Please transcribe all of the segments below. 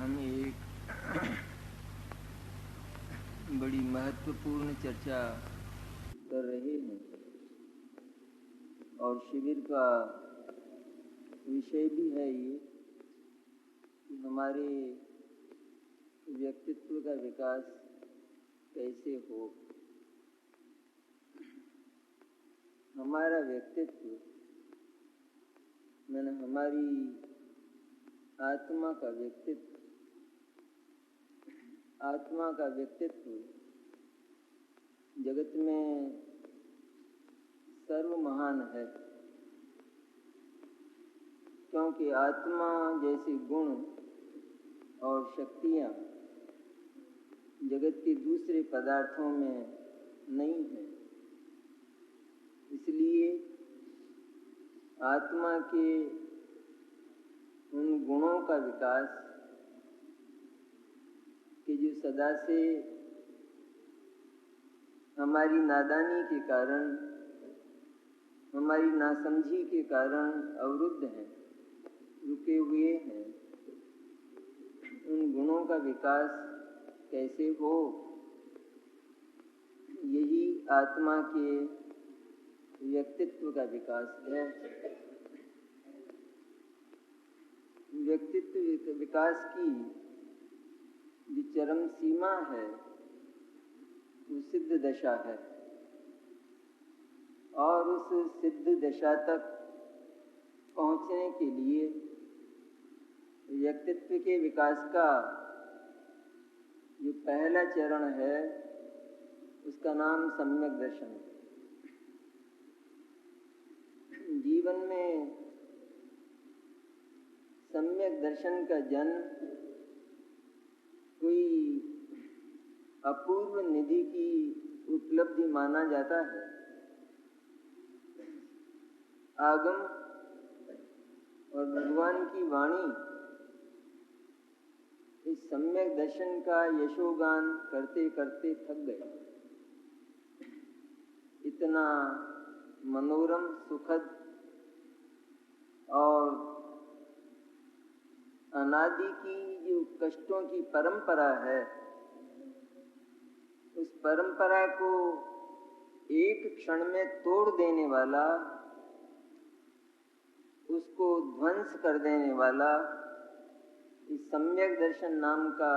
हम एक बड़ी महत्वपूर्ण चर्चा कर रहे हैं और शिविर का विषय भी है ये कि हमारे व्यक्तित्व का विकास कैसे हो। हमारा व्यक्तित्व मैंने हमारी आत्मा का व्यक्तित्व, आत्मा का व्यक्तित्व जगत में सर्व महान है, क्योंकि आत्मा जैसे गुण और शक्तियाँ जगत के दूसरे पदार्थों में नहीं है। इसलिए आत्मा के उन गुणों का विकास कि जो सदा से हमारी नादानी के कारण, हमारी नासमझी के कारण अवरुद्ध हैं, रुके हुए हैं, उन गुणों का विकास कैसे हो, यही आत्मा के व्यक्तित्व का विकास है। व्यक्तित्व विकास की जो चरम सीमा है वो सिद्ध दशा है, और उस सिद्ध दशा तक पहुंचने के लिए व्यक्तित्व के विकास का जो पहला चरण है उसका नाम सम्यक दर्शन है। जीवन में सम्यक दर्शन का जन्म कोई अपूर्व निधि की उपलब्धि माना जाता है। आगम और भगवान की वाणी इस सम्यक दर्शन का यशोगान करते करते थक गए। इतना मनोरम, सुखद और अनादि की जो कष्टों की परंपरा है, उस परंपरा को एक क्षण में तोड़ देने वाला, उसको ध्वंस कर देने वाला इस सम्यक दर्शन नाम का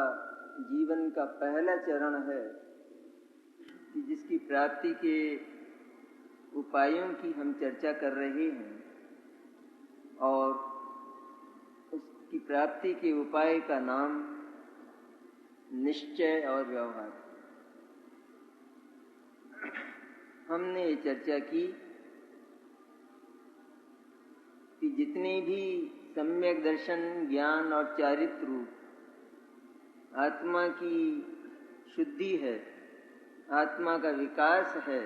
जीवन का पहला चरण है कि जिसकी प्राप्ति के उपायों की हम चर्चा कर रहे हैं। और उसकी प्राप्ति के उपाय का नाम निश्चय और व्यवहार। हमने ये चर्चा की कि जितने भी सम्यक दर्शन, ज्ञान और चारित्र रूप आत्मा की शुद्धि है, आत्मा का विकास है,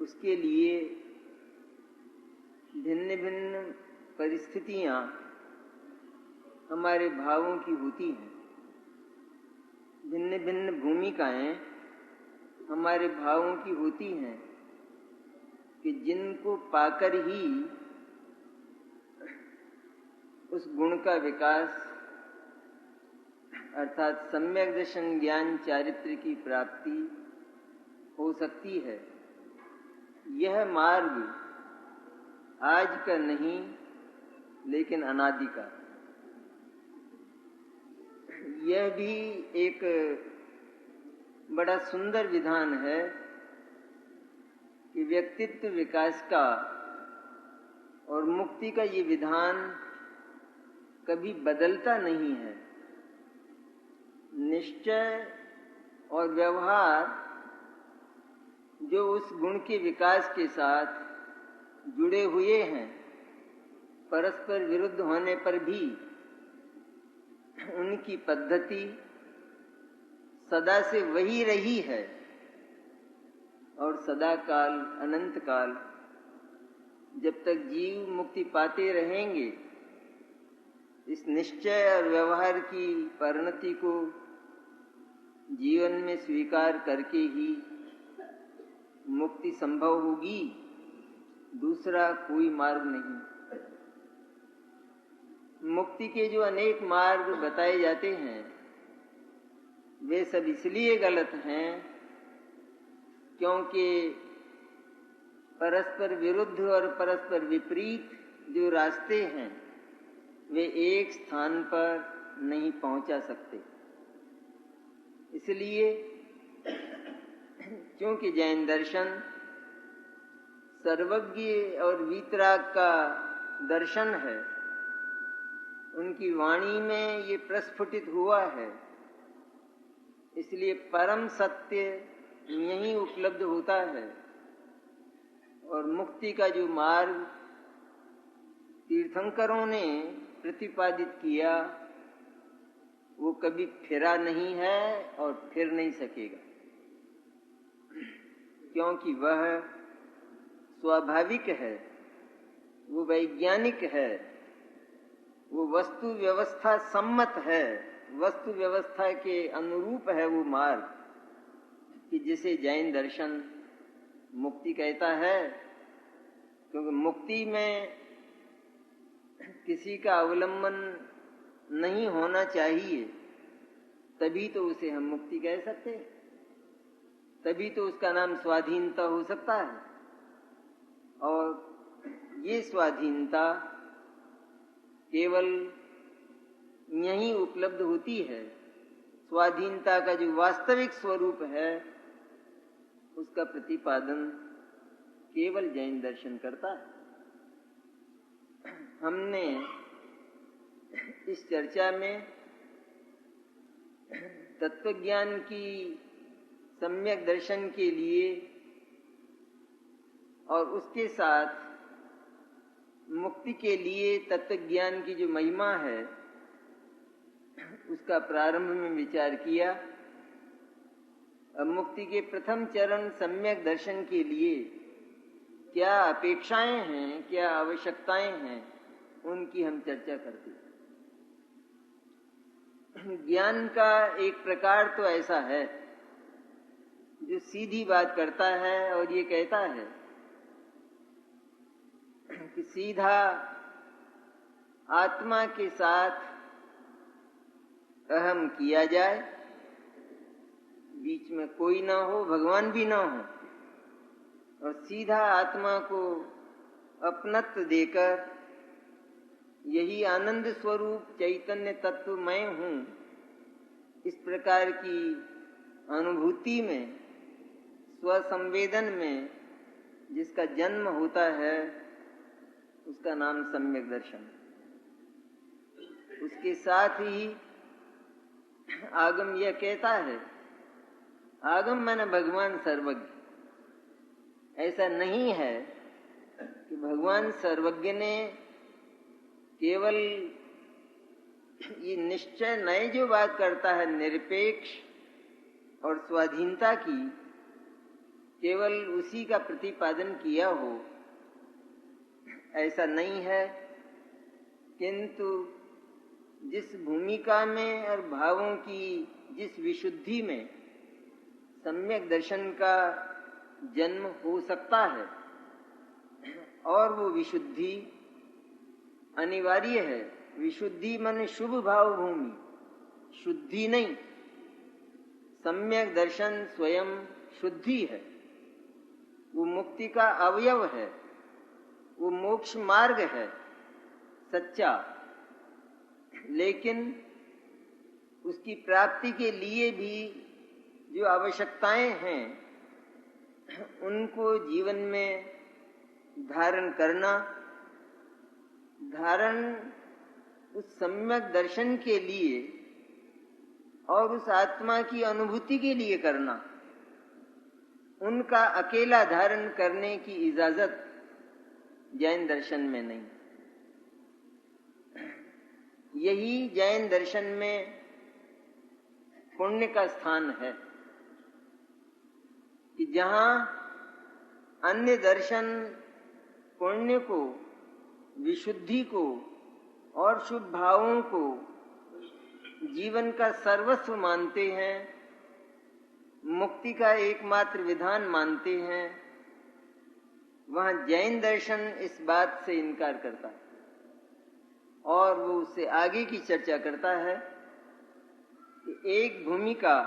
उसके लिए भिन्न भिन्न परिस्थितियाँ हमारे भावों की होती हैं। भिन्न भिन्न भूमिकाएं हमारे भावों की होती हैं कि जिनको पाकर ही उस गुण का विकास अर्थात सम्यक दर्शन, ज्ञान, चारित्र की प्राप्ति हो सकती है। यह मार्ग आज का नहीं लेकिन अनादि का। यह भी एक बड़ा सुंदर विधान है कि व्यक्तित्व विकास का और मुक्ति का ये विधान कभी बदलता नहीं है। निश्चय और व्यवहार जो उस गुण के विकास के साथ जुड़े हुए हैं, परस्पर विरुद्ध होने पर भी उनकी पद्धति सदा से वही रही है और सदा काल, अनंत काल, जब तक जीव मुक्ति पाते रहेंगे, इस निश्चय और व्यवहार की परिणति को जीवन में स्वीकार करके ही मुक्ति संभव होगी। दूसरा कोई मार्ग नहीं। मुक्ति के जो अनेक मार्ग बताए जाते हैं वे सब इसलिए गलत हैं क्योंकि परस्पर विरुद्ध और परस्पर विपरीत जो रास्ते हैं वे एक स्थान पर नहीं पहुंचा सकते। इसलिए क्योंकि जैन दर्शन सर्वज्ञ और वीतराग का दर्शन है, उनकी वाणी में ये प्रस्फुटित हुआ है, इसलिए परम सत्य यहीं उपलब्ध होता है। और मुक्ति का जो मार्ग तीर्थंकरों ने प्रतिपादित किया वो कभी फिरा नहीं है और फिर नहीं सकेगा, क्योंकि वह स्वाभाविक है, वो वैज्ञानिक है, वो वस्तु व्यवस्था सम्मत है, वस्तु व्यवस्था के अनुरूप है वो मार्ग कि जिसे जैन दर्शन मुक्ति कहता है। क्योंकि मुक्ति में किसी का अवलंबन नहीं होना चाहिए, तभी तो उसे हम मुक्ति कह सकते हैं, तभी तो उसका नाम स्वाधीनता हो सकता है। और ये स्वाधीनता केवल यहीं उपलब्ध होती है। स्वाधीनता का जो वास्तविक स्वरूप है उसका प्रतिपादन केवल जैन दर्शन करता है। हमने इस चर्चा में तत्वज्ञान की सम्यक दर्शन के लिए और उसके साथ मुक्ति के लिए तत्वज्ञान की जो महिमा है उसका प्रारंभ में विचार किया। अब मुक्ति के प्रथम चरण सम्यक दर्शन के लिए क्या अपेक्षाएं हैं, क्या आवश्यकताएं हैं, उनकी हम चर्चा करते हैं। ज्ञान का एक प्रकार तो ऐसा है जो सीधी बात करता है और ये कहता है कि सीधा आत्मा के साथ अहम किया जाए, बीच में कोई ना हो, भगवान भी ना हो, और सीधा आत्मा को अपनत्व देकर यही आनंद स्वरूप चैतन्य तत्व मैं हूँ, इस प्रकार की अनुभूति में, स्वसंवेदन में जिसका जन्म होता है उसका नाम सम्यक दर्शन। उसके साथ ही आगम यह कहता है, आगम माने भगवान सर्वज्ञ। ऐसा नहीं है कि भगवान सर्वज्ञ ने केवल ये निश्चय नए जो बात करता है निरपेक्ष और स्वाधीनता की, केवल उसी का प्रतिपादन किया हो, ऐसा नहीं है। किंतु जिस भूमिका में और भावों की जिस विशुद्धि में सम्यक दर्शन का जन्म हो सकता है, और वो विशुद्धि अनिवार्य है। विशुद्धि माने शुभ भाव भूमि, शुद्धि नहीं। सम्यक दर्शन स्वयं शुद्धि है, वो मुक्ति का अवयव है, वो मोक्ष मार्ग है सच्चा। लेकिन उसकी प्राप्ति के लिए भी जो आवश्यकताएं हैं उनको जीवन में धारण करना, धारण उस सम्यक दर्शन के लिए और उस आत्मा की अनुभूति के लिए करना, उनका अकेला धारण करने की इजाजत जैन दर्शन में नहीं। यही जैन दर्शन में पुण्य का स्थान है कि जहां अन्य दर्शन पुण्य को, विशुद्धि को और शुभ भावों को जीवन का सर्वस्व मानते हैं, मुक्ति का एकमात्र विधान मानते हैं, वहां जैन दर्शन इस बात से इनकार करता है और वो उससे आगे की चर्चा करता है कि एक भूमिका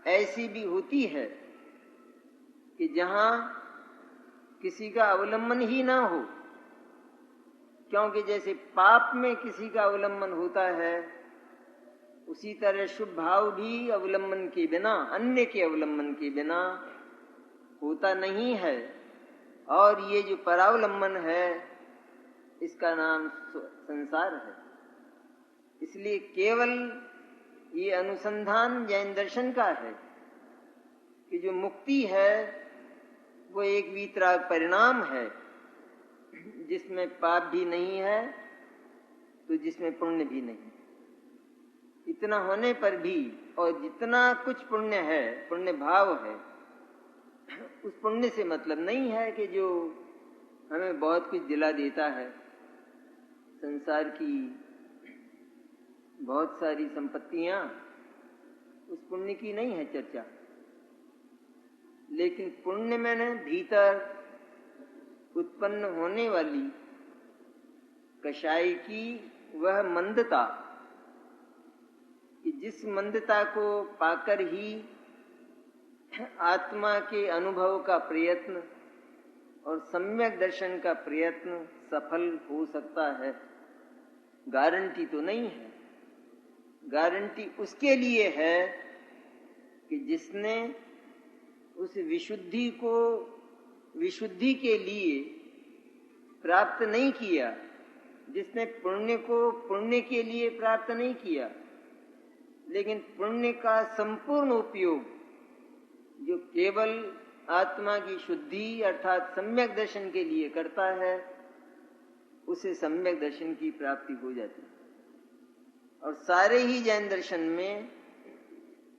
ऐसी भी होती है कि जहां किसी का अवलंबन ही ना हो, क्योंकि जैसे पाप में किसी का अवलंबन होता है, उसी तरह शुभ भाव भी अवलंबन के बिना, अन्य के अवलंबन के बिना होता नहीं है। और ये जो परावलंबन है, इसका नाम संसार है। इसलिए केवल ये अनुसंधान जैन दर्शन का है कि जो मुक्ति है वो एक वीतराग परिणाम है, जिसमें पाप भी नहीं है तो जिसमें पुण्य भी नहीं। इतना होने पर भी, और जितना कुछ पुण्य है, पुण्य भाव है, उस पुण्य से मतलब नहीं है कि जो हमें बहुत कुछ दिला देता है, संसार की बहुत सारी संपत्तियां, उस पुण्य की नहीं है चर्चा। लेकिन पुण्य मैंने भीतर उत्पन्न होने वाली कषाय की वह मंदता, कि जिस मंदता को पाकर ही आत्मा के अनुभव का प्रयत्न और सम्यक दर्शन का प्रयत्न सफल हो सकता है। गारंटी तो नहीं है। गारंटी उसके लिए है कि जिसने उस विशुद्धि को विशुद्धि के लिए प्राप्त नहीं किया, जिसने पुण्य को पुण्य के लिए प्राप्त नहीं किया, लेकिन पुण्य का संपूर्ण उपयोग जो केवल आत्मा की शुद्धि अर्थात सम्यक दर्शन के लिए करता है, उसे सम्यक दर्शन की प्राप्ति हो जाती है। और सारे ही जैन दर्शन में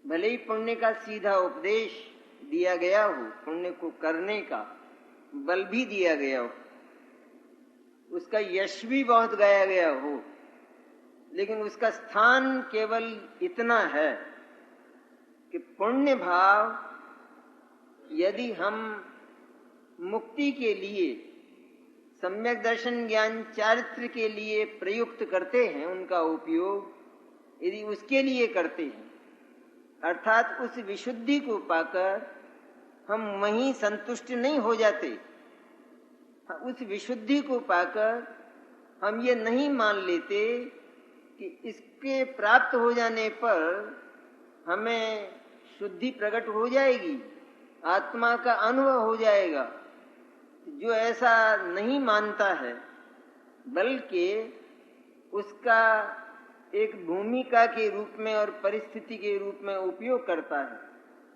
भले ही पुण्य का सीधा उपदेश दिया गया हो, पुण्य को करने का बल भी दिया गया हो, उसका यश भी बहुत गाया गया हो, लेकिन उसका स्थान केवल इतना है कि पुण्य भाव यदि हम मुक्ति के लिए, सम्यक दर्शन ज्ञान चारित्र के लिए प्रयुक्त करते हैं, उनका उपयोग यदि उसके लिए करते हैं, अर्थात उस विशुद्धि को पाकर हम वहीं संतुष्ट नहीं हो जाते, उस विशुद्धि को पाकर हम ये नहीं मान लेते कि इसके प्राप्त हो जाने पर हमें शुद्धि प्रकट हो जाएगी, आत्मा का अनुभव हो जाएगा। जो ऐसा नहीं मानता है, बल्कि उसका एक भूमिका के रूप में और परिस्थिति के रूप में उपयोग करता है,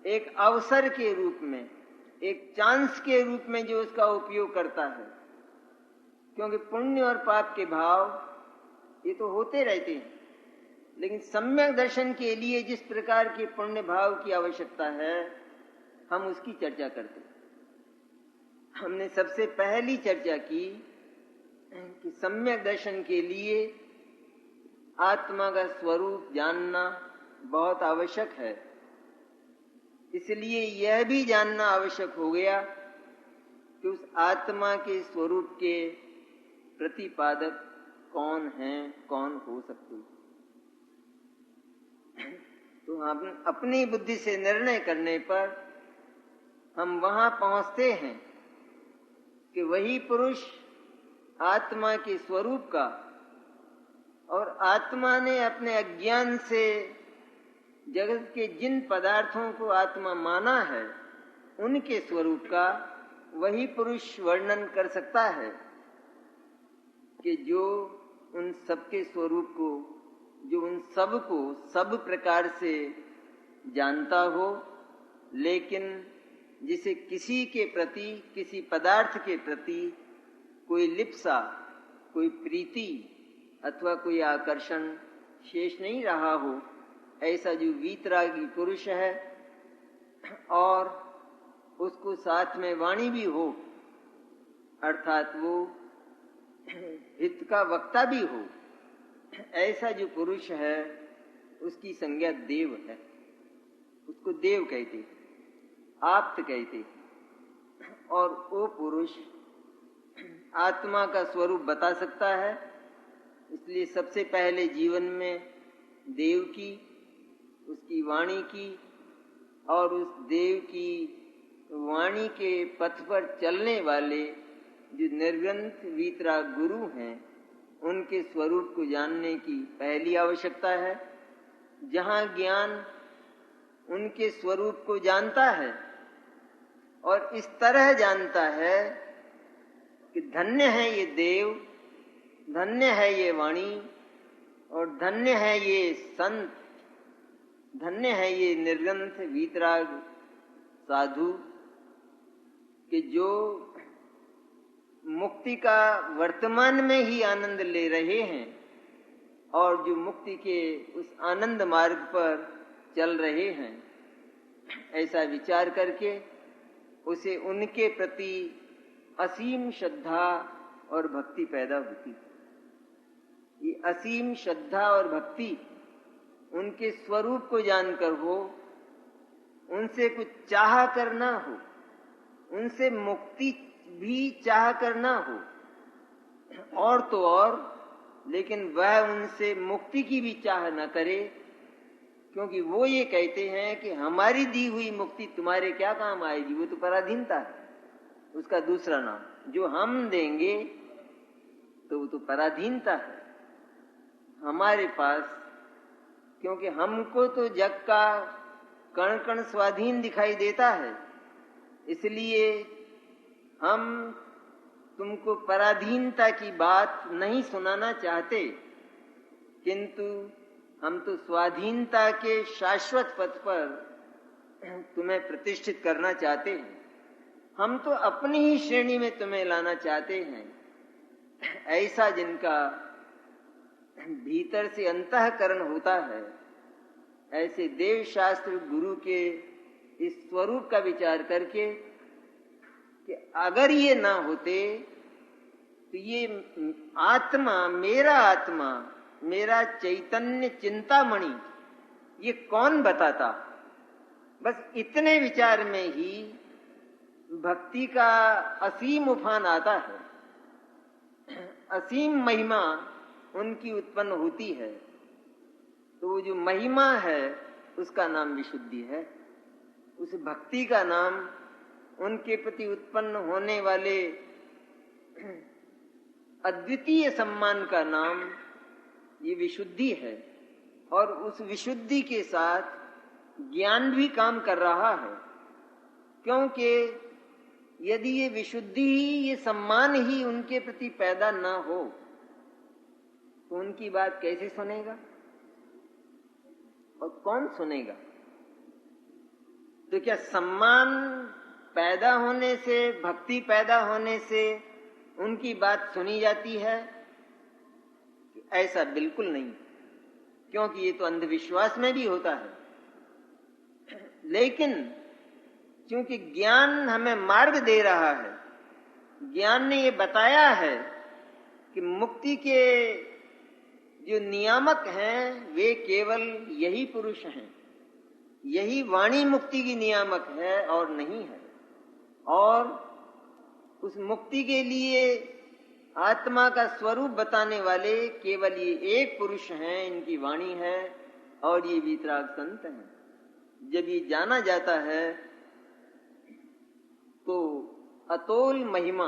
एक अवसर के रूप में, एक चांस के रूप में जो उसका उपयोग करता है। क्योंकि पुण्य और पाप के भाव ये तो होते रहते हैं, लेकिन सम्यक दर्शन के लिए जिस प्रकार के पुण्य भाव की आवश्यकता है, हम उसकी चर्चा करते हैं। हमने सबसे पहली चर्चा की कि सम्यक दर्शन के लिए आत्मा का स्वरूप जानना बहुत आवश्यक है। इसलिए यह भी जानना आवश्यक हो गया कि उस आत्मा के स्वरूप के प्रतिपादक कौन हैं, कौन हो सकते हैं। तो हम अपनी बुद्धि से निर्णय करने पर हम वहां पहुंचते हैं कि वही पुरुष आत्मा के स्वरूप का, और आत्मा ने अपने अज्ञान से जगत के जिन पदार्थों को आत्मा माना है, उनके स्वरूप का वही पुरुष वर्णन कर सकता है कि जो उन सबके स्वरूप को, जो उन सब को सब प्रकार से जानता हो, लेकिन जिसे किसी के प्रति, किसी पदार्थ के प्रति कोई लिप्सा, कोई प्रीति अथवा कोई आकर्षण शेष नहीं रहा हो, ऐसा जो वीतरागी पुरुष है, और उसको साथ में वाणी भी हो, अर्थात वो हित का वक्ता भी हो, ऐसा जो पुरुष है उसकी संज्ञा देव है। उसको देव कहते, आप्त कहते। और वो पुरुष आत्मा का स्वरूप बता सकता है, इसलिए सबसे पहले जीवन में देव की, उसकी वाणी की और उस देव की वाणी के पथ पर चलने वाले जो निर्ग्रंथ वीतराग गुरु हैं, उनके स्वरूप को जानने की पहली आवश्यकता है। जहाँ ज्ञान उनके स्वरूप को जानता है और इस तरह जानता है कि धन्य है ये देव, धन्य है ये वाणी और धन्य है ये संत, धन्य है ये निर्ग्रंथ वीतराग साधु कि जो मुक्ति का वर्तमान में ही आनंद ले रहे हैं और जो मुक्ति के उस आनंद मार्ग पर चल रहे हैं। ऐसा विचार करके उसे उनके प्रति असीम श्रद्धा और भक्ति पैदा होती। ये असीम श्रद्धा और भक्ति उनके स्वरूप को जानकर हो, उनसे कुछ चाह कर ना हो, उनसे मुक्ति भी चाह कर ना हो और तो और, लेकिन वह उनसे मुक्ति की भी चाह न करे, क्योंकि वो ये कहते हैं कि हमारी दी हुई मुक्ति तुम्हारे क्या काम आएगी। वो तो पराधीनता है, उसका दूसरा नाम। जो हम देंगे तो वो तो पराधीनता है हमारे पास, क्योंकि हमको तो जग का कण कण स्वाधीन दिखाई देता है, इसलिए हम तुमको पराधीनता की बात नहीं सुनाना चाहते, किंतु हम तो स्वाधीनता के शाश्वत पथ पर तुम्हें प्रतिष्ठित करना चाहते हैं। हम तो अपनी ही श्रेणी में तुम्हें लाना चाहते हैं। ऐसा जिनका भीतर से अंतःकरण होता है, ऐसे देव शास्त्र गुरु के इस स्वरूप का विचार करके कि अगर ये ना होते तो ये आत्मा, मेरा चैतन्य चिंतामणि, ये कौन बताता। बस इतने विचार में ही भक्ति का असीम उफान आता है, असीम महिमा उनकी उत्पन्न होती है। तो वो जो महिमा है उसका नाम विशुद्धि है। उस भक्ति का नाम, उनके प्रति उत्पन्न होने वाले अद्वितीय सम्मान का नाम ये विशुद्धि है। और उस विशुद्धि के साथ ज्ञान भी काम कर रहा है, क्योंकि यदि ये विशुद्धि ही, ये सम्मान ही उनके प्रति पैदा ना हो तो उनकी बात कैसे सुनेगा और कौन सुनेगा। तो क्या सम्मान पैदा होने से, भक्ति पैदा होने से उनकी बात सुनी जाती है? ऐसा बिल्कुल नहीं, क्योंकि ये तो अंधविश्वास में भी होता है। लेकिन क्योंकि ज्ञान हमें मार्ग दे रहा है, ज्ञान ने ये बताया है कि मुक्ति के जो नियामक हैं वे केवल यही पुरुष हैं, यही वाणी मुक्ति की नियामक है और नहीं है। और उस मुक्ति के लिए आत्मा का स्वरूप बताने वाले केवल ये एक पुरुष हैं, इनकी वाणी है और ये वीतराग संत हैं। जब ये जाना जाता है तो अतोल महिमा,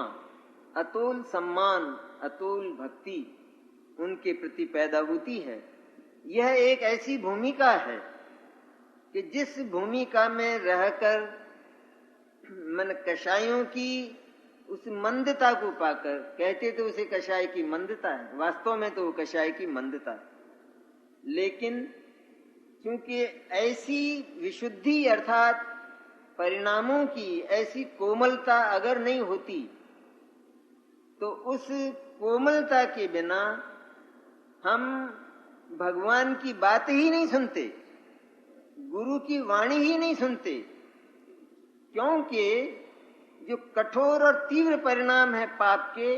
अतोल सम्मान, अतोल भक्ति उनके प्रति पैदा होती है। यह एक ऐसी भूमिका है कि जिस भूमिका में रहकर मन कषायों की उस मंदता को पाकर, कहते तो उसे कषाय की मंदता है, वास्तव में तो वो कषाय की मंदता है। लेकिन क्योंकि ऐसी विशुद्धि अर्थात परिणामों की ऐसी कोमलता अगर नहीं होती तो उस कोमलता के बिना हम भगवान की बात ही नहीं सुनते, गुरु की वाणी ही नहीं सुनते। क्योंकि जो कठोर और तीव्र परिणाम है पाप के,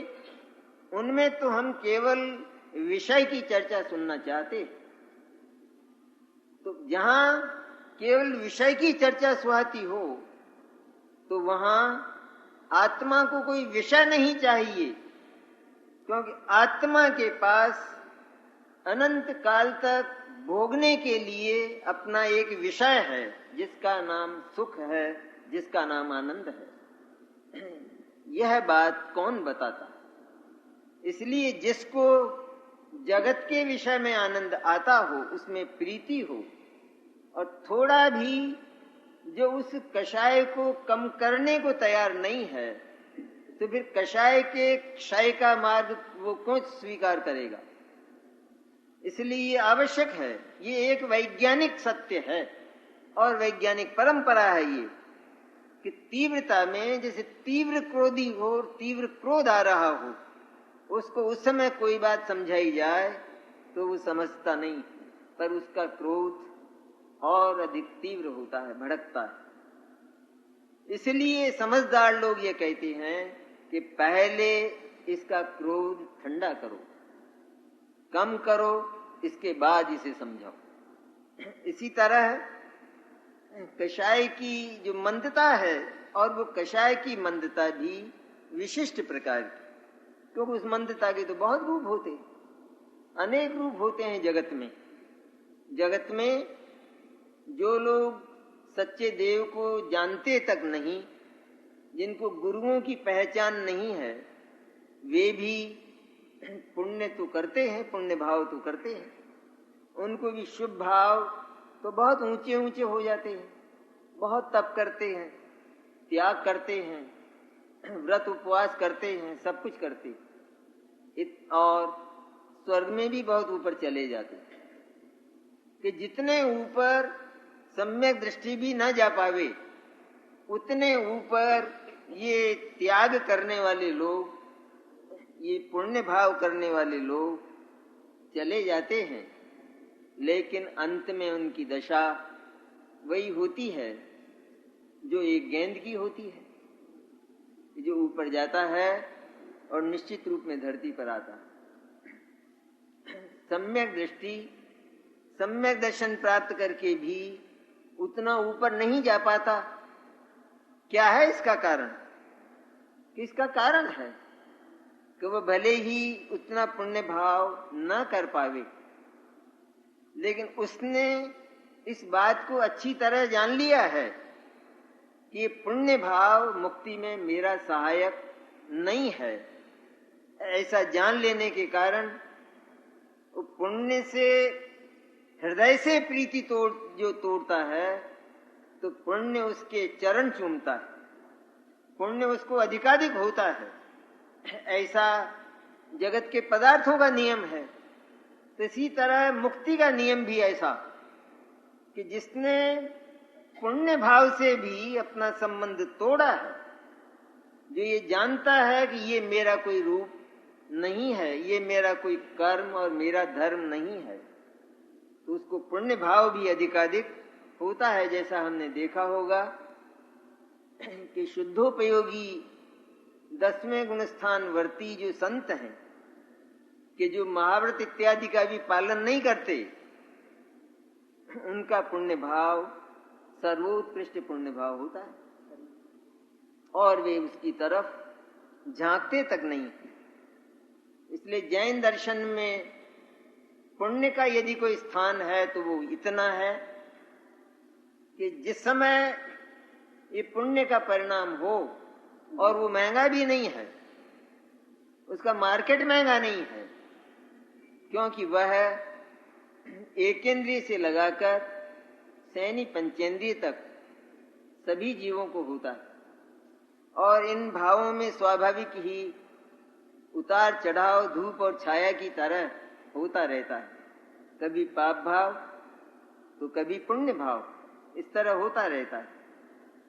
उनमें तो हम केवल विषय की चर्चा सुनना चाहते। तो जहां केवल विषय की चर्चा सुहाती हो तो वहां आत्मा को कोई विषय नहीं चाहिए, क्योंकि आत्मा के पास अनंत काल तक भोगने के लिए अपना एक विषय है, जिसका नाम सुख है, जिसका नाम आनंद है। यह बात कौन बताता? इसलिए जिसको जगत के विषय में आनंद आता हो, उसमें प्रीति हो, और थोड़ा भी जो उस कषाय को कम करने को तैयार नहीं है, तो फिर कषाय के क्षय का मार्ग वो क्यों स्वीकार करेगा? इसलिए ये आवश्यक है, ये एक वैज्ञानिक सत्य है और वैज्ञानिक परंपरा है ये, कि तीव्रता में जैसे तीव्र क्रोधी हो और तीव्र क्रोध आ रहा हो, उसको उस समय कोई बात समझाई जाए तो वो समझता नहीं, पर उसका क्रोध और अधिक तीव्र होता है, भड़कता है। इसलिए समझदार लोग ये कहते हैं कि पहले इसका क्रोध ठंडा करो, कम करो, इसके बाद इसे समझाओ। इसी तरह कषाय की जो मंदता है, और वो कषाय की मंदता भी विशिष्ट प्रकार की, क्योंकि उस मंदता के तो बहुत रूप होते हैं, अनेक रूप होते हैं जगत में। जगत में जो लोग सच्चे देव को जानते तक नहीं, जिनको गुरुओं की पहचान नहीं है, वे भी पुण्य तो करते हैं, पुण्य भाव तो करते हैं, उनको भी शुभ भाव तो बहुत ऊंचे ऊंचे हो जाते हैं, बहुत तप करते हैं, त्याग करते हैं, व्रत उपवास करते हैं, सब कुछ करते हैं, और स्वर्ग में भी बहुत ऊपर चले जाते हैं। कि जितने ऊपर सम्यक दृष्टि भी न जा पावे, उतने ऊपर ये त्याग करने वाले लोग, ये पुण्य भाव करने वाले लोग चले जाते हैं। लेकिन अंत में उनकी दशा वही होती है जो एक गेंद की होती है, जो ऊपर जाता है और निश्चित रूप में धरती पर आता है। सम्यक दृष्टि, सम्यक दर्शन प्राप्त करके भी उतना ऊपर नहीं जा पाता। क्या है इसका कारण? किसका कारण है कि वह भले ही उतना पुण्य भाव न कर पावे, लेकिन उसने इस बात को अच्छी तरह जान लिया है कि ये पुण्य भाव मुक्ति में मेरा सहायक नहीं है। ऐसा जान लेने के कारण वो पुण्य से, हृदय से प्रीति जो तोड़ता है, तो पुण्य उसके चरण चूमता है, पुण्य उसको अधिकाधिक होता है। ऐसा जगत के पदार्थों का नियम है। तो इसी तरह मुक्ति का नियम भी ऐसा, कि जिसने पुण्य भाव से भी अपना संबंध तोड़ा है, जो ये जानता है कि ये मेरा कोई रूप नहीं है, ये मेरा कोई कर्म और मेरा धर्म नहीं है, तो उसको पुण्य भाव भी अधिकाधिक होता है। जैसा हमने देखा होगा कि शुद्धोपयोगी 10वें गुणस्थान वर्ती जो संत हैं, कि जो महाव्रत इत्यादि का भी पालन नहीं करते, उनका पुण्य भाव सर्वोत्कृष्ट पुण्य भाव होता है, और वे उसकी तरफ झांकते तक नहीं। इसलिए जैन दर्शन में पुण्य का यदि कोई स्थान है तो वो इतना है कि जिस समय ये पुण्य का परिणाम हो, और वो महंगा भी नहीं है, उसका मार्केट महंगा नहीं है, क्योंकि वह एकेंद्रिय से लगाकर सैनी पंचेंद्रिय तक सभी जीवों को होता है। और इन भावों में स्वाभाविक ही उतार चढ़ाव धूप और छाया की तरह होता रहता है, कभी पाप भाव तो कभी पुण्य भाव, इस तरह होता रहता है।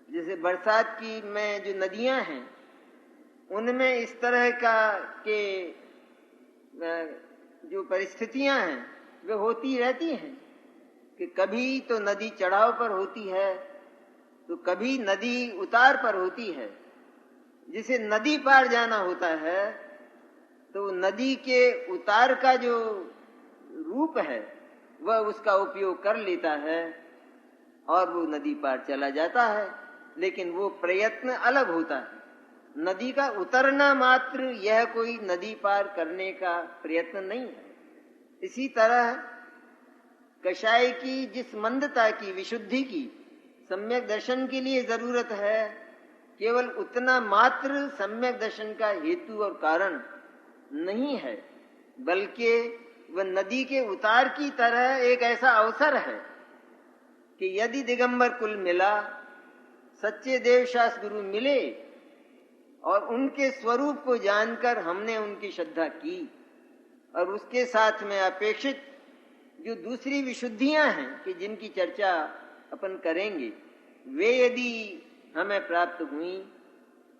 जैसे बरसात की में जो नदियां हैं, उनमें इस तरह का के जो परिस्थितियां हैं वे होती रहती हैं, कि कभी तो नदी चढ़ाव पर होती है, तो कभी नदी उतार पर होती है। जिसे नदी पार जाना होता है, तो नदी के उतार का जो रूप है वह उसका उपयोग कर लेता है और वो नदी पार चला जाता है, लेकिन वो प्रयत्न अलग होता है। नदी का उतरना मात्र यह कोई नदी पार करने का प्रयत्न नहीं है। इसी तरह कषाय की जिस मंदता की, विशुद्धि की सम्यक दर्शन के लिए जरूरत है, केवल उतना मात्र सम्यक दर्शन का हेतु और कारण नहीं है, बल्कि वह नदी के उतार की तरह एक ऐसा अवसर है कि यदि दिगंबर कुल मिला, सच्चे देवशास गुरु मिले और उनके स्वरूप को जानकर हमने उनकी श्रद्धा की, और उसके साथ में अपेक्षित जो दूसरी विशुद्धियां हैं कि जिनकी चर्चा अपन करेंगे, वे यदि हमें प्राप्त हुई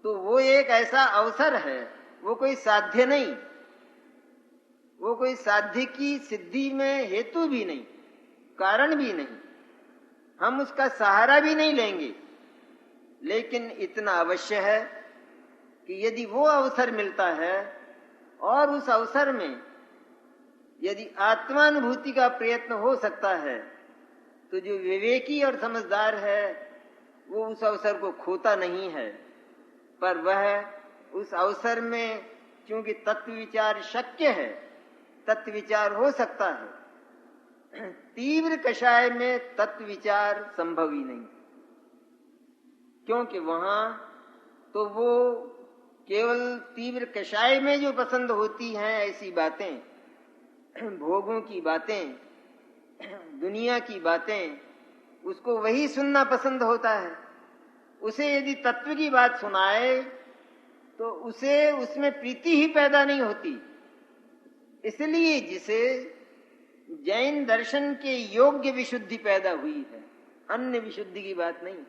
तो वो एक ऐसा अवसर है, वो कोई साध्य नहीं, वो कोई साध्य की सिद्धि में हेतु भी नहीं, कारण भी नहीं, हम उसका सहारा भी नहीं लेंगे। लेकिन इतना अवश्य है कि यदि वो अवसर मिलता है और उस अवसर में यदि आत्मानुभूति का प्रयत्न हो सकता है, तो जो विवेकी और समझदार है वो उस अवसर को खोता नहीं है, पर वह उस अवसर में क्योंकि तत्व विचार शक्य है, तत्व विचार हो सकता है, तीव्र कषाय में तत्व विचार संभव ही नहीं, क्योंकि वहां तो वो केवल तीव्र कषाय में जो पसंद होती हैं ऐसी बातें, भोगों की बातें, दुनिया की बातें, उसको वही सुनना पसंद होता है। उसे यदि तत्व की बात सुनाए तो उसे उसमें प्रीति ही पैदा नहीं होती। इसलिए जिसे जैन दर्शन के योग्य विशुद्धि पैदा हुई है, अन्य विशुद्धि की बात नहीं,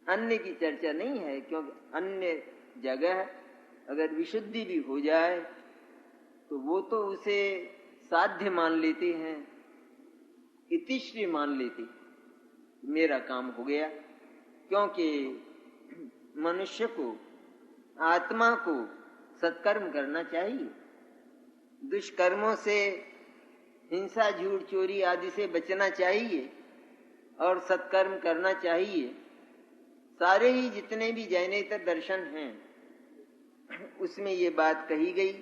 अन्य की चर्चा नहीं है, क्योंकि अन्य जगह अगर विशुद्धि भी हो जाए तो वो तो उसे साध्य मान लेते हैं, इतिश्री मान लेते, मेरा काम हो गया। क्योंकि मनुष्य को, आत्मा को सत्कर्म करना चाहिए, दुष्कर्मों से, हिंसा, झूठ, चोरी आदि से बचना चाहिए और सत्कर्म करना चाहिए। सारे ही जितने भी जैनेतर दर्शन हैं उसमें ये बात कही गई।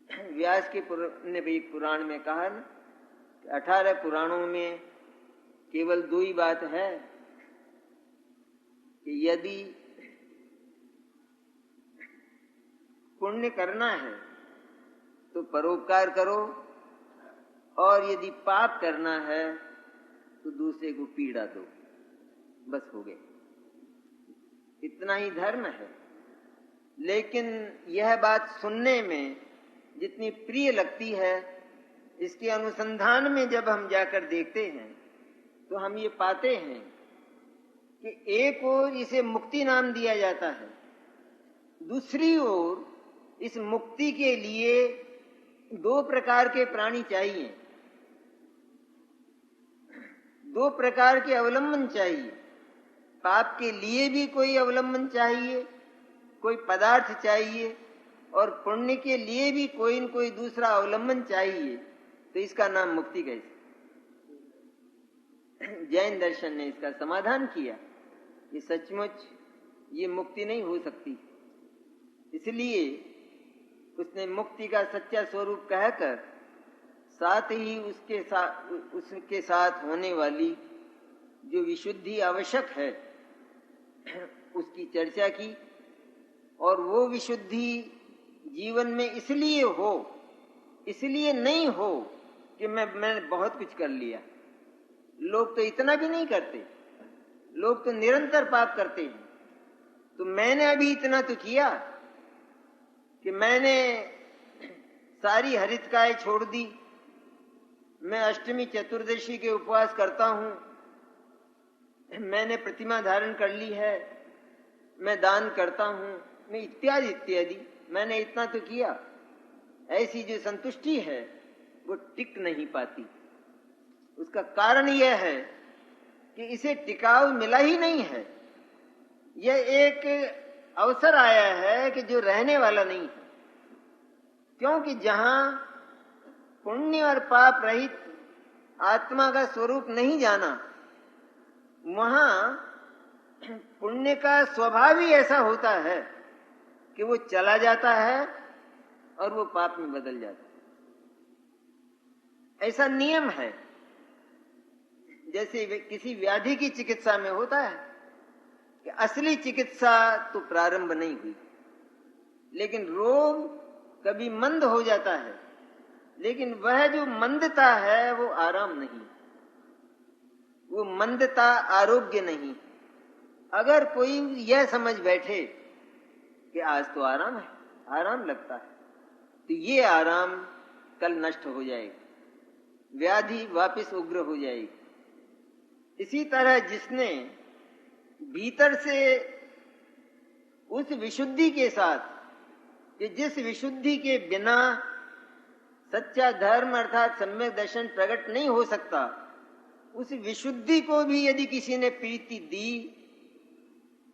व्यास के ने भी पुराण में कहा ना, 18 पुराणों में केवल 2 ही बात है कि यदि पुण्य करना है तो परोपकार करो, और यदि पाप करना है तो दूसरे को पीड़ा दो, बस हो गए, इतना ही धर्म है। लेकिन यह बात सुनने में जितनी प्रिय लगती है, इसके अनुसंधान में जब हम जाकर देखते हैं तो हम ये पाते हैं कि एक ओर इसे मुक्ति नाम दिया जाता है, दूसरी ओर इस मुक्ति के लिए 2 प्रकार के प्राणी चाहिए, 2 प्रकार के अवलंबन चाहिए। पाप के लिए भी कोई अवलंबन चाहिए, कोई पदार्थ चाहिए, और पुण्य के लिए भी कोई न कोई दूसरा अवलंबन चाहिए। तो इसका नाम मुक्ति कैसे? जैन दर्शन ने इसका समाधान किया कि सचमुच ये मुक्ति नहीं हो सकती। इसलिए उसने मुक्ति का सच्चा स्वरूप कहकर साथ ही उसके साथ होने वाली जो विशुद्धि आवश्यक है उसकी चर्चा की। और वो विशुद्धि जीवन में इसलिए नहीं हो कि मैंने बहुत कुछ कर लिया। लोग तो इतना भी नहीं करते, लोग तो निरंतर पाप करते हैं। तो मैंने अभी इतना तो किया कि मैंने सारी हरितकाएं छोड़ दी, मैं अष्टमी चतुर्दशी के उपवास करता हूं, मैंने प्रतिमा धारण कर ली है, मैं दान करता हूं, मैं इत्यादि इत्यादि, मैंने इतना तो किया। ऐसी जो संतुष्टि है वो टिक नहीं पाती। उसका कारण यह है कि इसे टिकाव मिला ही नहीं है। यह एक अवसर आया है कि जो रहने वाला नहीं है। क्योंकि जहां पुण्य और पाप रहित आत्मा का स्वरूप नहीं जाना, वहां पुण्य का स्वभाव ही ऐसा होता है कि वो चला जाता है और वो पाप में बदल जाता है। ऐसा नियम है। जैसे किसी व्याधि की चिकित्सा में होता है कि असली चिकित्सा तो प्रारंभ नहीं हुई, लेकिन रोग कभी मंद हो जाता है, लेकिन वह जो मंदता है वो आराम नहीं, वो मंदता आरोग्य नहीं। अगर कोई यह समझ बैठे कि आज तो आराम है, आराम लगता है, तो ये आराम कल नष्ट हो जाएगा, व्याधि वापस उग्र हो जाएगी। इसी तरह जिसने भीतर से उस विशुद्धि के साथ, कि जिस विशुद्धि के बिना सच्चा धर्म अर्थात सम्यक दर्शन प्रकट नहीं हो सकता, उस विशुद्धि को भी यदि किसी ने प्रीति दी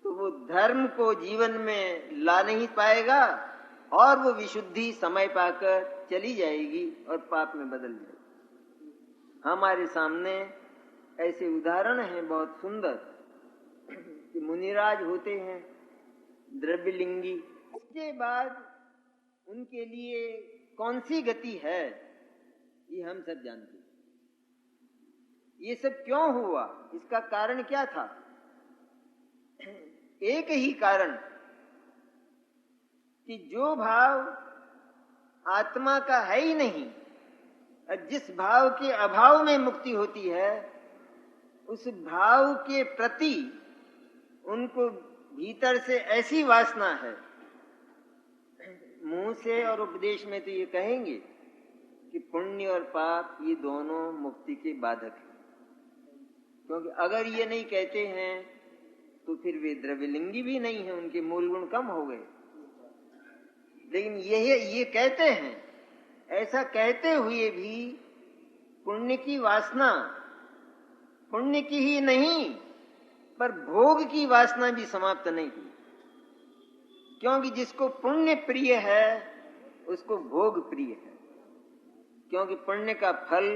तो वो धर्म को जीवन में ला नहीं पाएगा और वो विशुद्धि समय पाकर चली जाएगी और पाप में बदल जाएगी। हमारे सामने ऐसे उदाहरण हैं बहुत सुंदर कि मुनिराज होते हैं द्रव्यलिंगी, उसके बाद उनके लिए कौन सी गति है ये हम सब जानते हैं। ये सब क्यों हुआ, इसका कारण क्या था? एक ही कारण कि जो भाव आत्मा का है ही नहीं, और जिस भाव के अभाव में मुक्ति होती है, उस भाव के प्रति उनको भीतर से ऐसी वासना है। मुंह से और उपदेश में तो ये कहेंगे कि पुण्य और पाप ये दोनों मुक्ति के बाधक हैं, क्योंकि अगर ये नहीं कहते हैं तो फिर वे द्रव्यलिंगी भी नहीं है, उनके मूल गुण कम हो गए। लेकिन ये कहते हैं, ऐसा कहते हुए भी पुण्य की वासना, पुण्य की ही नहीं पर भोग की वासना भी समाप्त नहीं हुई, क्योंकि जिसको पुण्य प्रिय है उसको भोग प्रिय है। क्योंकि पुण्य का फल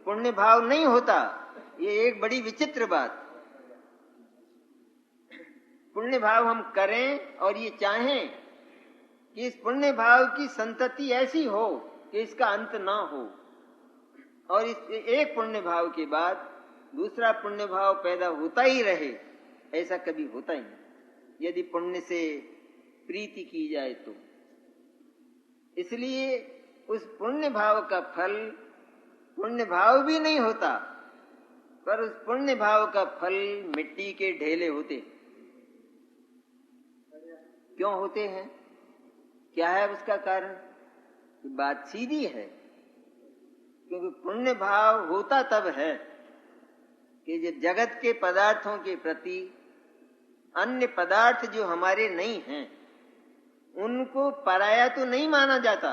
पुण्य भाव नहीं होता, ये एक बड़ी विचित्र बात। पुण्य भाव हम करें और ये चाहें कि इस पुण्य भाव की संतति ऐसी हो कि इसका अंत ना हो, और इस एक पुण्य भाव के बाद दूसरा पुण्य भाव पैदा होता ही रहे, ऐसा कभी होता ही नहीं यदि पुण्य से प्रीति की जाए तो। इसलिए उस पुण्य भाव का फल पुण्य भाव भी नहीं होता, पर उस पुण्य भाव का फल मिट्टी के ढेले होते। क्यों होते हैं, क्या है उसका कारण? बात सीधी है, क्योंकि पुण्य भाव होता तब है कि जब जगत के पदार्थों के प्रति अन्य पदार्थ जो हमारे नहीं हैं उनको पराया तो नहीं माना जाता,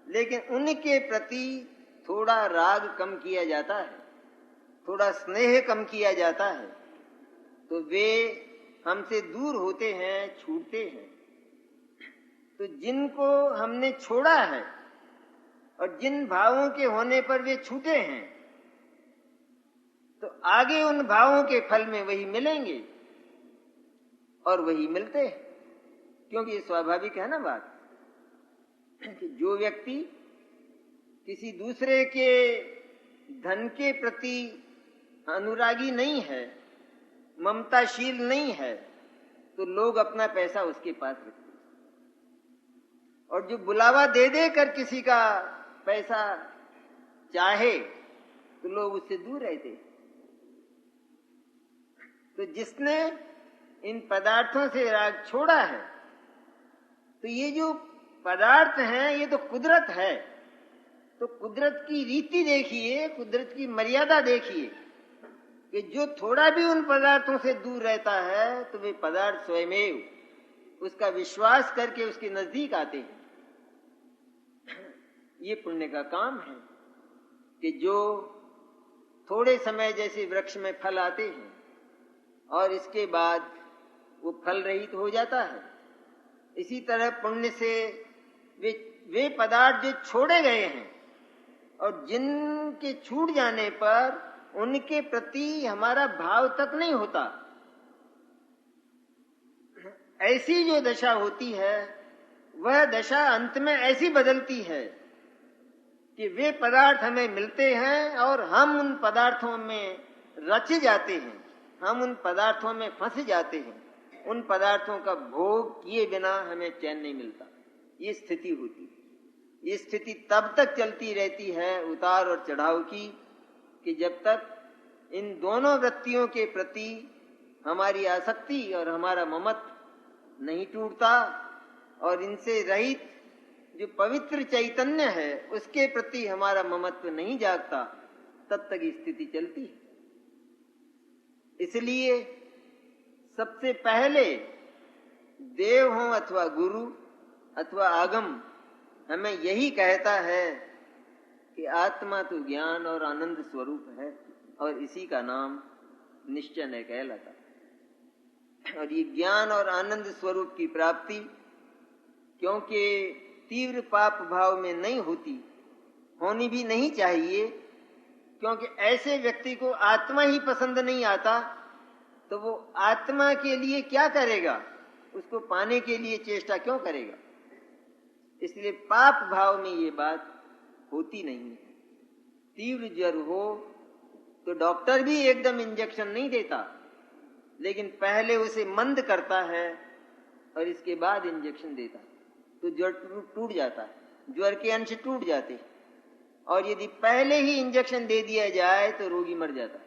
लेकिन उनके प्रति थोड़ा राग कम किया जाता है, थोड़ा स्नेह कम किया जाता है, तो वे हमसे दूर होते हैं, छूटते हैं। तो जिनको हमने छोड़ा है और जिन भावों के होने पर वे छूटे हैं, तो आगे उन भावों के फल में वही मिलेंगे और वही मिलते हैं। क्योंकि ये स्वाभाविक है ना बात कि जो व्यक्ति किसी दूसरे के धन के प्रति अनुरागी नहीं है, ममताशील नहीं है, तो लोग अपना पैसा उसके पास रखते हैं, और जो बुलावा दे देकर किसी का पैसा चाहे तो लोग उससे दूर रहते। तो जिसने इन पदार्थों से राग छोड़ा है, तो ये जो पदार्थ हैं ये तो कुदरत है, तो कुदरत की रीति देखिए, कुदरत की मर्यादा देखिए कि जो थोड़ा भी उन पदार्थों से दूर रहता है तो वे पदार्थ स्वयमेव उसका विश्वास करके उसके नजदीक आते हैं। ये पुण्य का काम है कि जो थोड़े समय जैसे वृक्ष में फल आते हैं और इसके बाद वो फल रहित हो जाता है, इसी तरह पुण्य से वे पदार्थ जो छोड़े गए हैं और जिनके छूट जाने पर उनके प्रति हमारा भाव तक नहीं होता, ऐसी जो दशा होती है वह दशा अंत में ऐसी बदलती है कि वे पदार्थ हमें मिलते हैं और हम उन पदार्थों में रच जाते हैं, हम उन पदार्थों में फंस जाते हैं। उन पदार्थों का भोग किए बिना हमें चैन नहीं मिलता। ये स्थिति होती है। ये स्थिति तब तक चलती रहती है उतार और चढ़ाव की, कि जब तक इन दोनों वृत्तियों के प्रति हमारी आसक्ति और हमारा ममत्व नहीं टूटता और इनसे रहित जो पवित्र चैतन्य है उसके प्रति हमारा ममत्व नहीं जागता, तब तक स्थिति चलती है। इसलिए सबसे पहले देव हो अथवा गुरु अथवा आगम हमें यही कहता है कि आत्मा तो ज्ञान और आनंद स्वरूप है और इसी का नाम निश्चय कहलाता है। और ये ज्ञान और आनंद स्वरूप की प्राप्ति क्योंकि तीव्र पाप भाव में नहीं होती, होनी भी नहीं चाहिए, क्योंकि ऐसे व्यक्ति को आत्मा ही पसंद नहीं आता तो वो आत्मा के लिए क्या करेगा, उसको पाने के लिए चेष्टा क्यों करेगा। इसलिए पाप भाव में ये बात होती नहीं है। तीव्र ज्वर हो तो डॉक्टर भी एकदम इंजेक्शन नहीं देता, लेकिन पहले उसे मंद करता है और इसके बाद इंजेक्शन देता, तो ज्वर टूट जाता है, ज्वर के अंश टूट जाते हैं। और यदि पहले ही इंजेक्शन दे दिया जाए तो रोगी मर जाता है।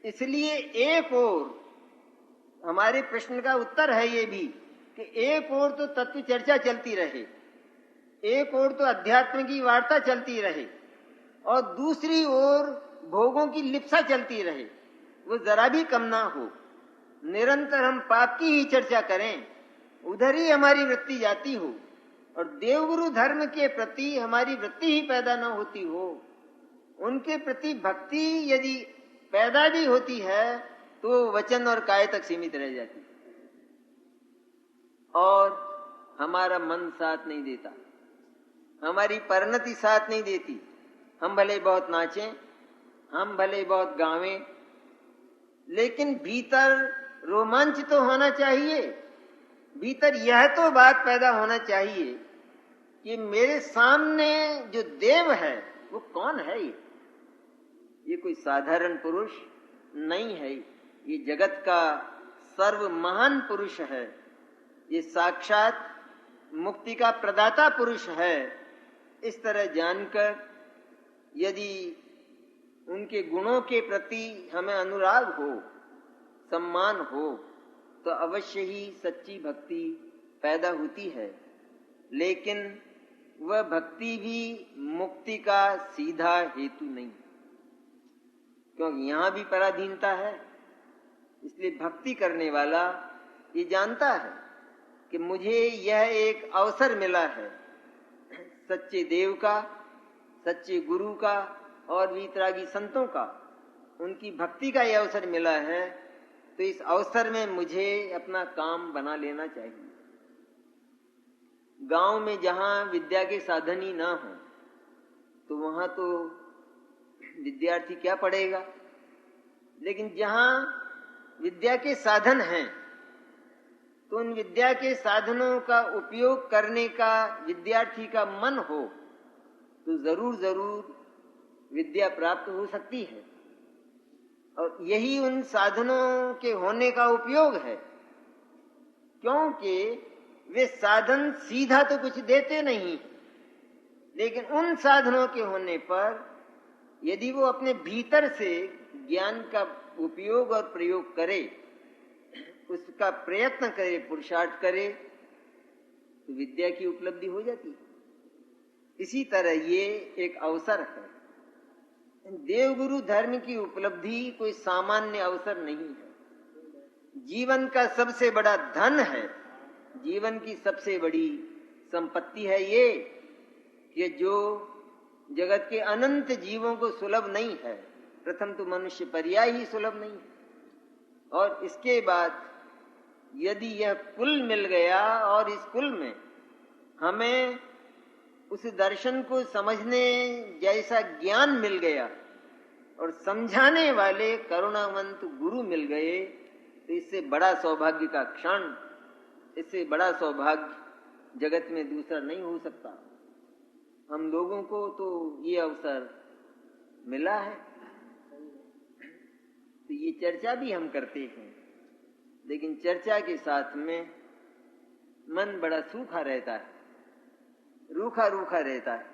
इसलिए एक और हमारे प्रश्न का उत्तर है ये भी कि एक और तो तत्व चर्चा चलती रहे, एक और तो अध्यात्म की वार्ता चलती रहे और दूसरी ओर भोगों की लिप्सा चलती रहे, वो जरा भी कम ना हो। निरंतर हम पाप की ही चर्चा करें, उधर ही हमारी वृत्ति जाती हो और देवगुरु धर्म के प्रति हमारी वृत्ति ही पैदा न होती हो। उनके प्रति भक्ति यदि पैदा भी होती है तो वचन और काय तक सीमित रह जाती और हमारा मन साथ नहीं देता, हमारी परिणति साथ नहीं देती। हम भले बहुत नाचें, हम भले बहुत गावें, लेकिन भीतर रोमांच तो होना चाहिए। भीतर यह तो बात पैदा होना चाहिए कि मेरे सामने जो देव है वो कौन है। ये कोई साधारण पुरुष नहीं है, ये जगत का सर्व महान पुरुष है, ये साक्षात मुक्ति का प्रदाता पुरुष है। इस तरह जानकर यदि उनके गुणों के प्रति हमें अनुराग हो, सम्मान हो, तो अवश्य ही सच्ची भक्ति पैदा होती है। लेकिन वह भक्ति भी मुक्ति का सीधा हेतु नहीं, क्योंकि यहां भी पराधीनता है। इसलिए भक्ति करने वाला ये जानता है कि मुझे यह एक अवसर मिला है सच्चे देव का, सच्चे गुरु का और वीतरागी संतों का, उनकी भक्ति का यह अवसर मिला है, तो इस अवसर में मुझे अपना काम बना लेना चाहिए। गांव में जहां विद्या के साधन ही ना हो तो वहां तो विद्यार्थी क्या पढ़ेगा, लेकिन जहां विद्या के साधन हैं तो उन विद्या के साधनों का उपयोग करने का विद्यार्थी का मन हो तो जरूर जरूर विद्या प्राप्त हो सकती है। और यही उन साधनों के होने का उपयोग है, क्योंकि वे साधन सीधा तो कुछ देते नहीं, लेकिन उन साधनों के होने पर यदि वो अपने भीतर से ज्ञान का उपयोग और प्रयोग करे, उसका प्रयत्न करे, पुरुषार्थ करे, तो विद्या की उपलब्धि हो जाती है। इसी तरह ये एक अवसर है। देवगुरु धर्म की उपलब्धि कोई सामान्य अवसर नहीं है, जीवन का सबसे बड़ा धन है, जीवन की सबसे बड़ी संपत्ति है ये कि जो जगत के अनंत जीवों को सुलभ नहीं है। प्रथम तो मनुष्य पर्याय ही सुलभ नहीं है, और इसके बाद यदि यह कुल मिल गया और इस कुल में हमें उस दर्शन को समझने जैसा ज्ञान मिल गया और समझाने वाले करुणावंत गुरु मिल गए, तो इससे बड़ा सौभाग्य का क्षण, इससे बड़ा सौभाग्य जगत में दूसरा नहीं हो सकता। हम लोगों को तो ये अवसर मिला है, तो ये चर्चा भी हम करते हैं, लेकिन चर्चा के साथ में मन बड़ा सूखा रहता है, रूखा रूखा रहता है,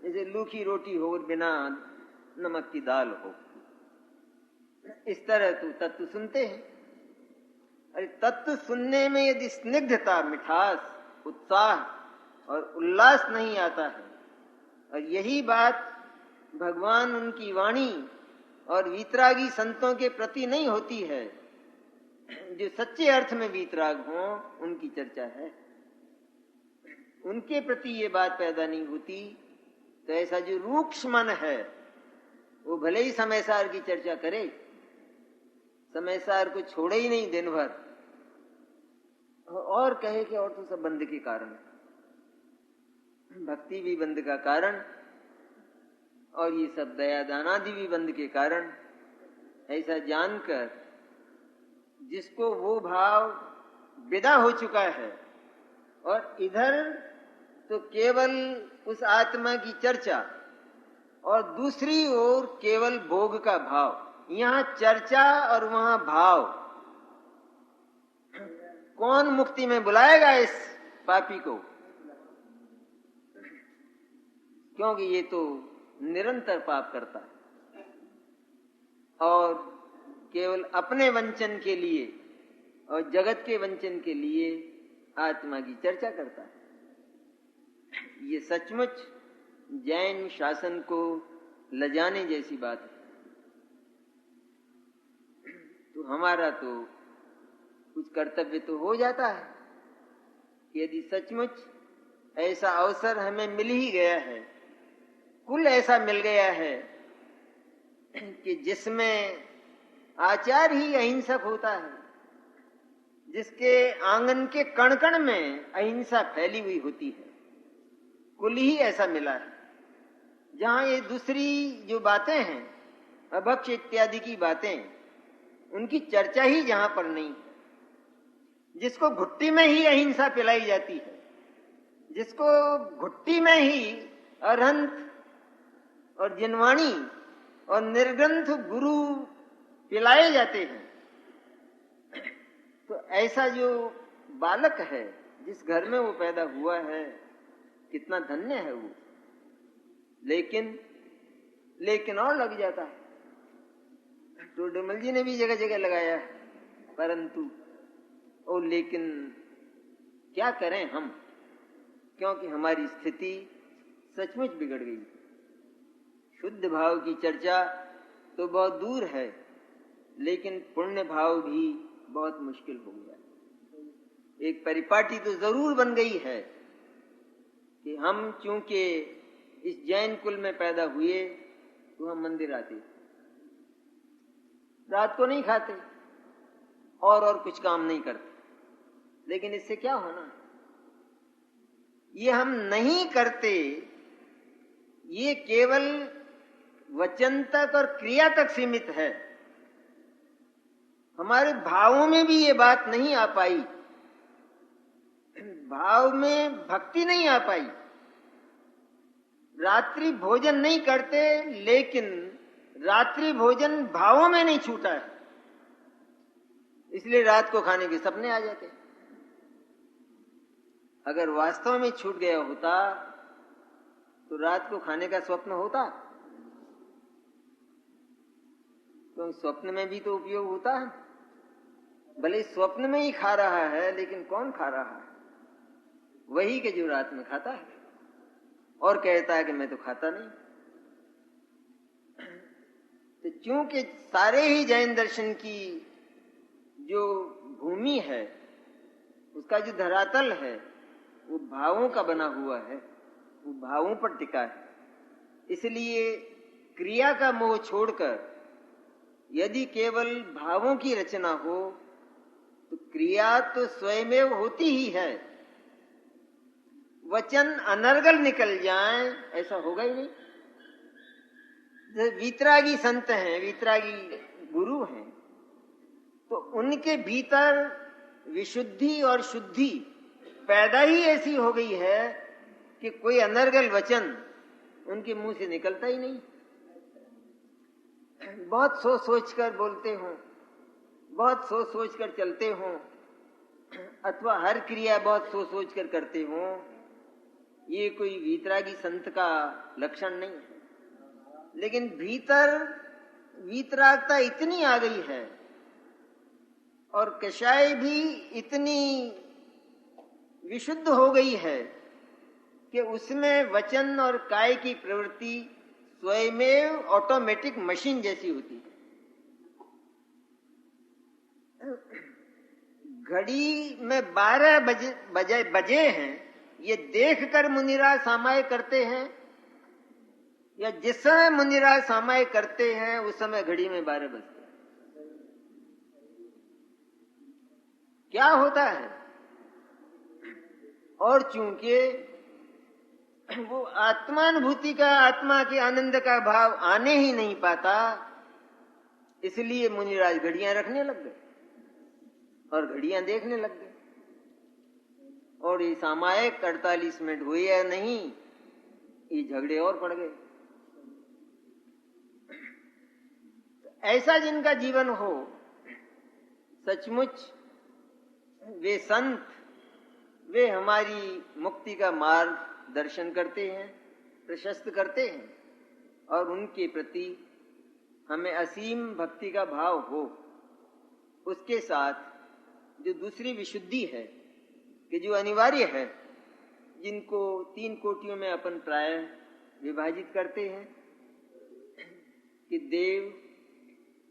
जैसे रूखी रोटी हो और बिना नमक की दाल हो। इस तरह तो तत्व सुनते हैं। अरे तत्व सुनने में यदि स्निग्धता, मिठास, उत्साह और उल्लास नहीं आता है, और यही बात भगवान उनकी वाणी और वीतरागी संतों के प्रति नहीं होती है, जो सच्चे अर्थ में वीतराग हों उनकी चर्चा है, उनके प्रति ये बात पैदा नहीं होती, तो ऐसा जो रूक्ष मन है वो भले ही समय सार की चर्चा करे, समय सार को छोड़े ही नहीं दिन भर, और कहे कि और तो सब बंद के कारण, भक्ति भी बंद का कारण और ये सब दया दानादि भी बंद के कारण, ऐसा जानकर जिसको वो भाव विदा हो चुका है, और इधर तो केवल उस आत्मा की चर्चा और दूसरी ओर केवल भोग का भाव, यहां चर्चा और वहां भाव, कौन मुक्ति में बुलाएगा इस पापी को? क्योंकि ये तो निरंतर पाप करता है और केवल अपने वंचन के लिए और जगत के वंचन के लिए आत्मा की चर्चा करता है। ये सचमुच जैन शासन को लजाने जैसी बात है। तो हमारा तो कुछ कर्तव्य तो हो जाता है कि यदि सचमुच ऐसा अवसर हमें मिल ही गया है, कुल ऐसा मिल गया है कि जिसमें आचार ही अहिंसक होता है, जिसके आंगन के कण कण में अहिंसा फैली हुई होती है, कुल ही ऐसा मिला है, जहां ये दूसरी जो बातें हैं, अभक्ष इत्यादि की बातें, उनकी चर्चा ही जहां पर नहीं है, जिसको घुट्टी में ही अहिंसा पिलाई जाती है, जिसको घुट्टी में ही अरहंत और जिनवाणी और निर्ग्रंथ गुरु पिलाए जाते हैं, तो ऐसा जो बालक है जिस घर में वो पैदा हुआ है, कितना धन्य है वो। लेकिन और लग जाता है। तो डुमल जी ने भी जगह जगह लगाया है, परंतु और लेकिन क्या करें हम, क्योंकि हमारी स्थिति सचमुच बिगड़ गई। शुद्ध भाव की चर्चा तो बहुत दूर है, लेकिन पुण्य भाव भी बहुत मुश्किल हो गया। एक परिपाटी तो जरूर बन गई है कि हम चूंकि इस जैन कुल में पैदा हुए तो हम मंदिर आते, रात को नहीं खाते और कुछ काम नहीं करते। लेकिन इससे क्या होना? ये हम नहीं करते, ये केवल वचन तक और क्रिया तक सीमित है। हमारे भावों में भी ये बात नहीं आ पाई, भाव में भक्ति नहीं आ पाई। रात्रि भोजन नहीं करते, लेकिन रात्रि भोजन भावों में नहीं छूटा है, इसलिए रात को खाने के सपने आ जाते। अगर वास्तव में छूट गया होता तो रात को खाने का स्वप्न होता, तो स्वप्न में भी तो उपयोग होता है। भले स्वप्न में ही खा रहा है, लेकिन कौन खा रहा है? वही के जो रात में खाता है और कहता है कि मैं तो खाता नहीं। तो चूंकि सारे ही जैन दर्शन की जो भूमि है, उसका जो धरातल है, वो भावों का बना हुआ है, वो भावों पर टिका है। इसलिए क्रिया का मोह छोड़कर यदि केवल भावों की रचना हो तो क्रिया तो स्वयमेव होती ही है। वचन अनर्गल निकल जाए ऐसा होगा ही नहीं। जैसे वीतरागी संत हैं, वीतरागी गुरु हैं, तो उनके भीतर विशुद्धि और शुद्धि पैदा ही ऐसी हो गई है कि कोई अनर्गल वचन उनके मुंह से निकलता ही नहीं। बहुत सोच सोच कर बोलते हो, बहुत सोच सोच कर चलते हो, अथवा हर क्रिया बहुत सोच सोच कर करते हो, ये कोई वीतरागी संत का लक्षण नहीं है। लेकिन भीतर वीतरागता इतनी आ गई है और कषाय भी इतनी विशुद्ध हो गई है कि उसमें वचन और काय की प्रवृत्ति स्वयं ऑटोमेटिक मशीन जैसी होती है। घड़ी में 12 बजे हैं, ये देखकर मुनिराज सामाय करते हैं, या जिस समय मुनिराज सामाय करते हैं उस समय घड़ी में 12 बजते हैं। क्या होता है? और चूंकि वो आत्मानुभूति का, आत्मा के आनंद का भाव आने ही नहीं पाता, इसलिए मुनिराज घड़ियां रखने लग गए और घड़ियां देखने लग गए। और ये सामायिक 48 मिनट हुए या नहीं, ये झगड़े और पड़ गए। ऐसा जिनका जीवन हो, सचमुच वे संत, वे हमारी मुक्ति का मार्ग दर्शन करते हैं, प्रशस्त करते हैं, और उनके प्रति हमें असीम भक्ति का भाव हो। उसके साथ जो दूसरी विशुद्धि है कि जो अनिवार्य है, जिनको 3 कोटियों में अपन प्राय विभाजित करते हैं कि देव,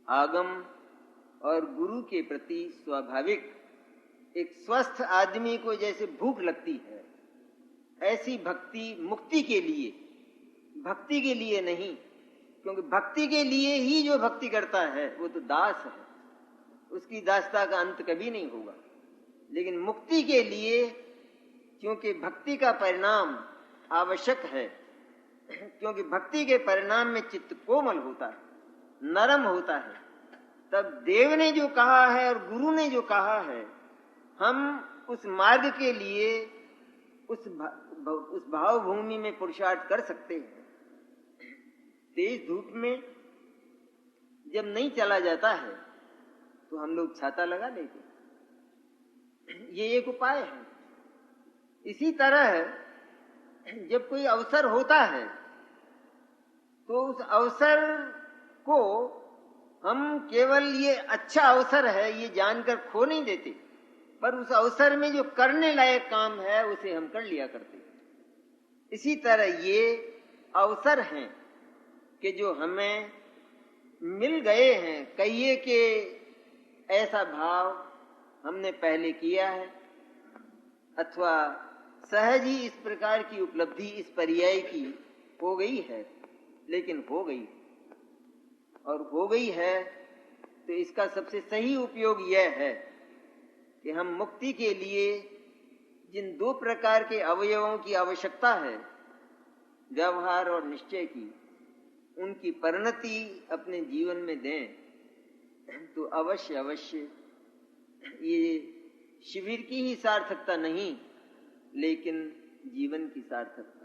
आगम और गुरु के प्रति स्वाभाविक एक स्वस्थ आदमी को जैसे भूख लगती है, ऐसी भक्ति मुक्ति के लिए, भक्ति के लिए नहीं। क्योंकि भक्ति के लिए ही जो भक्ति करता है वो तो दास है, उसकी दासता का अंत कभी नहीं होगा। लेकिन मुक्ति के लिए, क्योंकि भक्ति का परिणाम आवश्यक है, क्योंकि भक्ति के परिणाम में चित्त कोमल होता है, नरम होता है, तब देव ने जो कहा है और गुरु ने जो कहा है, हम उस मार्ग के लिए उस भाव भूमि में पुरुषार्थ कर सकते हैं। तेज धूप में जब नहीं चला जाता है तो हम लोग छाता लगा लेते, ये एक उपाय है। इसी तरह जब कोई अवसर होता है तो उस अवसर को हम केवल ये अच्छा अवसर है ये जानकर खो नहीं देते, पर उस अवसर में जो करने लायक काम है उसे हम कर लिया करते हैं। इसी तरह ये अवसर हैं कि जो हमें मिल गए हैं, कहिए कि ऐसा भाव हमने पहले किया है, अथवा सहज ही इस प्रकार की उपलब्धि इस पर्याय की हो गई है, लेकिन हो गई, और हो गई है तो इसका सबसे सही उपयोग यह है कि हम मुक्ति के लिए जिन 2 प्रकार के अवयवों की आवश्यकता है, व्यवहार और निश्चय की, उनकी परिणति अपने जीवन में दें तो अवश्य अवश्य ये शिविर की ही सार्थकता नहीं, लेकिन जीवन की सार्थकता